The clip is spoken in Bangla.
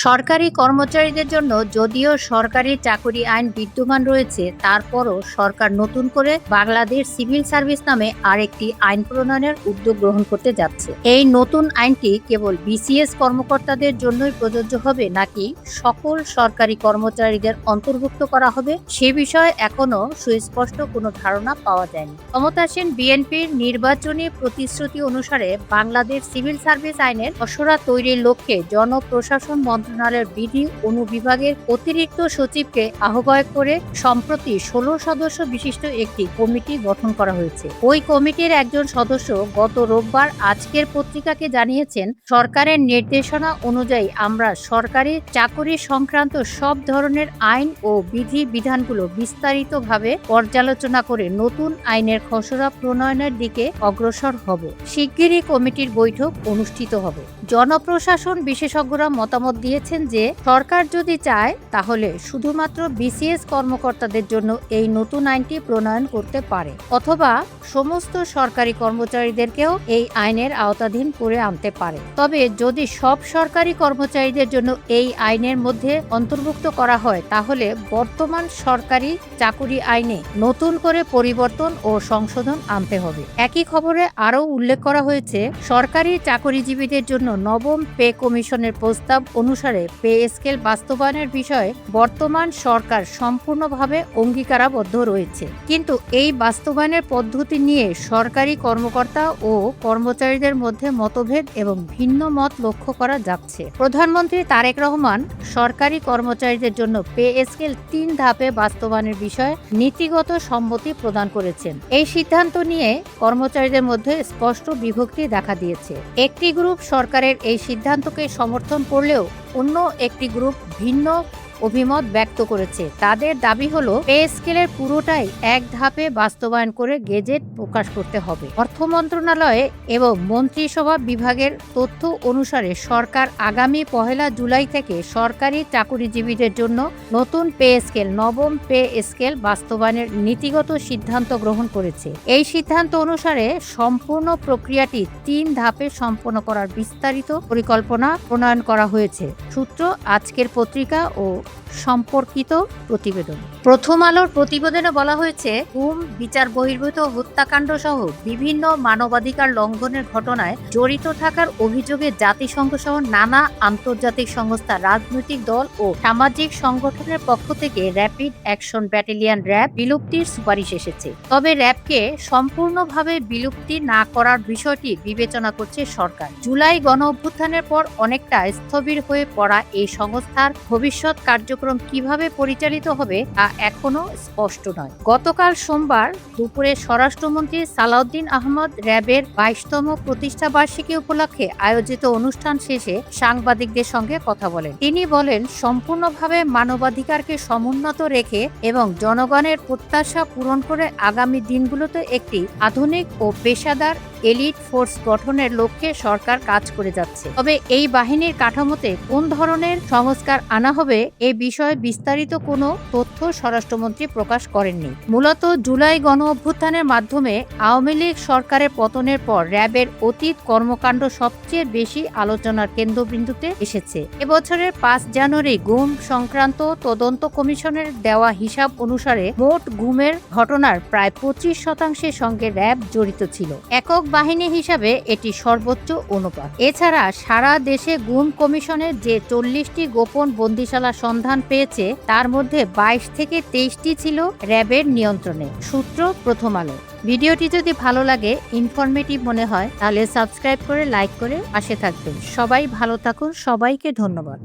সরকারি কর্মচারীদের জন্য যদিও সরকারি চাকরি আইন বিদ্যমান রয়েছে, তারপরও সরকার নতুন করে বাংলাদেশ সিভিল সার্ভিস নামে আরেকটি আইন প্রণয়নের উদ্যোগ গ্রহণ করতে যাচ্ছে। এই নতুন আইনটি কেবল বিসিএস কর্মকর্তাদের জন্যই প্রযোজ্য হবে নাকি সকল সরকারি কর্মচারীদের অন্তর্ভুক্ত করা হবে সে বিষয়ে এখনো সুস্পষ্ট কোনো ধারণা পাওয়া যায়নি। ক্ষমতাসীন বিএনপির নির্বাচনী প্রতিশ্রুতি অনুসারে বাংলাদেশ সিভিল সার্ভিস আইনের খসড়া তৈরির লক্ষ্যে জনপ্রশাসন মন্ত্রণালয়ের বিধি অনুবিভাগের অতিরিক্ত সচিবকে আহ্বায়ক করে সম্প্রতি 16 সদস্য বিশিষ্ট একটি কমিটি গঠন করা হয়েছে। ওই কমিটির একজন সদস্য গত রোববার আজকের পত্রিকাকে জানিয়েছেন, সরকারের নির্দেশনা অনুযায়ী আমরা সরকারি চাকরি সংক্রান্ত সব ধরনের আইন ও বিধি বিধানগুলো বিস্তারিতভাবে পর্যালোচনা করে নতুন আইনের খসড়া প্রণয়নের দিকে অগ্রসর হব। শিগগিরই কমিটির বৈঠক অনুষ্ঠিত হবে। জনপ্রশাসন বিশেষজ্ঞরা মতামত দিয়েছেন যে সরকার যদি চায় তাহলে শুধুমাত্র বিসিএস কর্মকর্তাদের জন্য এই নতুন আইনটি প্রণয়ন করতে পারে, অথবা সমস্ত সরকারি কর্মচারীদেরকেও এই আইনের আওতাধীন করে আনতে পারে। তবে যদি সব সরকারি কর্মচারীদের জন্য এই আইনের মধ্যে অন্তর্ভুক্ত করা হয়, তাহলে বর্তমান সরকারি চাকুরি আইনে নতুন করে পরিবর্তন ও সংশোধন আনতে হবে। একই খবরে আরও উল্লেখ করা হয়েছে, সরকারি চাকরিজীবীদের জন্য নবম পে কমিশনের প্রস্তাব অনুসারে পে স্কেল বাস্তবায়নের বিষয়ে বর্তমান সরকার সম্পূর্ণভাবে অঙ্গীকারাবদ্ধ রয়েছে, কিন্তু এই বাস্তবায়নের পদ্ধতি নিয়ে সরকারি কর্মকর্তা ও কর্মচারীদের মধ্যে মতভেদ এবং ভিন্ন মত লক্ষ্য করা যাচ্ছে। প্রধানমন্ত্রী তারেক রহমান সরকারি কর্মচারীদের জন্য পে স্কেল 3 ধাপে বাস্তবায়নের বিষয়ে নীতিগত সম্মতি প্রদান করেছেন। এই সিদ্ধান্ত নিয়ে কর্মচারীদের মধ্যে স্পষ্ট বিভক্তি দেখা দিয়েছে। একটি গ্রুপ সরকারের এই সিদ্ধান্তকে সমর্থন করলেও অন্য একটি গ্রুপ ভিন্ন অভিমত ব্যক্ত করেছে। তাদের দাবি হলো পে স্কেলের পুরোটাই এক ধাপে বাস্তবায়ন করে গেজেট প্রকাশ করতে হবে। অর্থ মন্ত্রণালয়ে এবং মন্ত্রিসভা বিভাগের তথ্য অনুসারে সরকার আগামী 1 জুলাই থেকে সরকারি চাকরিজীবীদের জন্য নতুন পে স্কেল নবম পে স্কেল বাস্তবায়নের নীতিগত সিদ্ধান্ত গ্রহণ করেছে। এই সিদ্ধান্ত অনুসারে সম্পূর্ণ প্রক্রিয়াটি 3 ধাপে সম্পন্ন করার বিস্তারিত পরিকল্পনা প্রণয়ন করা হয়েছে। সূত্র আজকের পত্রিকা ও সম্পর্কিত প্রতিবেদন। প্রথম আলোর প্রতিবেদনে বলা হয়েছে, গুম, বিচার বহির্ভূত হত্যাকাণ্ড সহ বিভিন্ন মানবাধিকার লঙ্ঘনের ঘটনায় জড়িত থাকার অভিযোগে জাতিসংঘ সহ নানা আন্তর্জাতিক সংস্থা, রাজনৈতিক দল ও সামাজিক সংগঠনের পক্ষ থেকে র্যাপিড অ্যাকশন ব্যাটালিয়ন র্যাব বিলুপ্তির সুপারিশ এসেছে। তবে র্যাবকে সম্পূর্ণভাবে বিলুপ্তি না করার বিষয়টি বিবেচনা করছে সরকার। জুলাই গণঅভ্যুত্থানের পর অনেকটা স্থবির হয়ে পড়া এই সংস্থার ভবিষ্যৎ কার্যক্রম কিভাবে পরিচালিত হবে তা এখনো স্পষ্ট নয়। গতকাল সোমবার দুপুরে স্বরাষ্ট্রমন্ত্রী সালাউদ্দিন আহমদ র্যাবের 22তম প্রতিষ্ঠা বার্ষিকী উপলক্ষে আয়োজিত অনুষ্ঠান শেষে সাংবাদিকদের সঙ্গে কথা বলেন। তিনি বলেন, সম্পূর্ণভাবে মানবাধিকারকে সমুন্নত রেখে এবং জনগণের প্রত্যাশা পূরণ করে আগামী দিনগুলোতে একটি আধুনিক ও পেশাদার এলিট ফোর্স গঠনের লক্ষ্যে সরকার কাজ করে যাচ্ছে। তবে এই বাহিনীর কাঠামোতে কোন ধরনের সংস্কার আনা হবে এ বিষয়ে বিস্তারিত কোনো তথ্য স্বরাষ্ট্রমন্ত্রী প্রকাশ করেননি। মূলত জুলাই গণ অভ্যুত্থানের মাধ্যমে আওয়ামী লীগ সরকারের পতনের পর র্যাবের অতীত কর্মকাণ্ড সবচেয়ে বেশি আলোচনার কেন্দ্রবিন্দুতে এসেছে। এবছরের 5 জানুয়ারি গুম সংক্রান্ত তদন্ত কমিশনের দেওয়া হিসাব অনুসারে মোট গুমের ঘটনার প্রায় 25% সঙ্গে র্যাব জড়িত ছিল। একক বাহিনী হিসাবে এটি সর্বোচ্চ অনুপাত। এছাড়া সারা দেশে গুম কমিশনের যে 40টি গোপন বন্দিশালা সন্ধান পেয়েছে, তার মধ্যে 22 থেকে 23টি ছিল র্যাবের নিয়ন্ত্রণে। সূত্র প্রথম আলো। ভিডিওটি যদি ভালো লাগে, ইনফরমেটিভ মনে হয়, তাহলে সাবস্ক্রাইব করে লাইক করে পাশে থাকবেন। সবাই ভালো থাকুন। সবাইকে ধন্যবাদ।